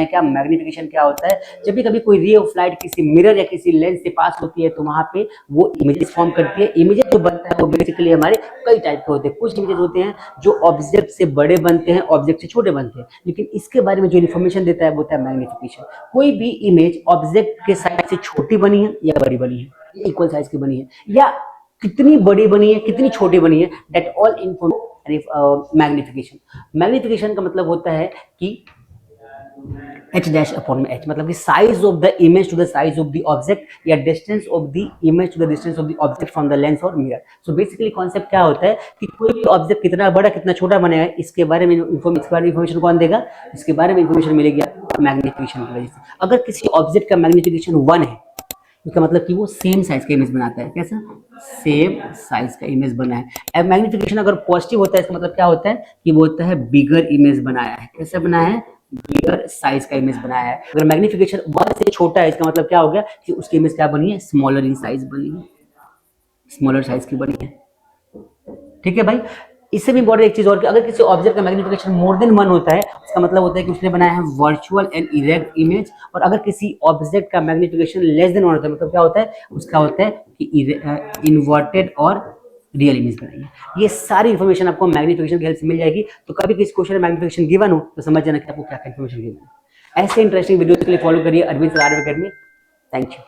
क्या मैग्निफिकेशन क्या होता है। जब भी कभी कोई रे ऑफ लाइट किसी मिरर या किसी लेंस से पास होती है तो वहां पे वो इमेजेस फॉर्म करती है। इमेजेस जो बनता है वो बेसिकली हमारे कई टाइप के होते हैं। कुछ इमेजेस होते हैं जो ऑब्जेक्ट से बड़े बनते हैं, ऑब्जेक्ट से छोटे बनते हैं, लेकिन इसके बारे में जो इन्फॉर्मेशन देता है वो होता है मैग्निफिकेशन। कोई भी इमेज ऑब्जेक्ट के साइज से छोटी बनी है या बड़ी बनी है, इक्वल साइज की बनी है, या कितनी बड़ी बनी है, कितनी छोटी बनी है, that all information magnification. Magnification का मतलब होता है कि h डैश अपॉन में h, मतलब कि size of the image to the size of the object या distance of the image to the distance of the object from the lens और मिरर। सो बेसिकली कॉन्सेप्ट क्या होता है कि कोई भी ऑब्जेक्ट कितना बड़ा कितना छोटा बनेगा, इसके बारे में इन्फॉर्मेशन कौन देगा, इसके बारे में इन्फॉर्मेशन मिलेगी मैग्निफिकेशन की वजह से। अगर किसी ऑब्जेक्ट का मैग्निफिकेशन 1 है, इसका मतलब कि वो सेम साइज का इमेज बनाता है। कैसा? सेम साइज का इमेज बना है। अब मैग्निफिकेशन अगर पॉजिटिव होता है, इसका मतलब क्या होता है कि वो होता है बिगर इमेज बनाया है। कैसे बनाया है? बिगर साइज का इमेज बनाया है। अगर मैग्निफिकेशन 1 से छोटा है, इसका मतलब क्या हो गया कि उसकी इमेज क्या बनी है? स्मॉलर इन साइज बनी है, स्मॉलर साइज की बनी है। ठीक है भाई। इससे भी इम्पोर्टेंट एक चीज और कि अगर किसी ऑब्जेक्ट का मैग्निफिकेशन मोर देन 1 होता है, इसका मतलब होता है कि उसने बनाया है वर्चुअल एंड इरेक्ट इमेज। और अगर किसी ऑब्जेक्ट का मैग्निफिकेशन लेस देन 1 होता है, मतलब क्या होता है? उसका होता है कि इन्वर्टेड और रियल इमेज बनाई है। ये सारी इन्फॉर्मेशन आपको मैग्निफिकेशन की हेल्प से मिल जाएगी। तो कभी किसी क्वेश्चन में मैग्निफिकेशन गिवन हो तो समझ जाना कि आपको क्या इन्फॉर्मेशन गिवन है। ऐसे इंटरेस्टिंग वीडियो के लिए फॉलो करिए Arvind sir art academy. Thank you.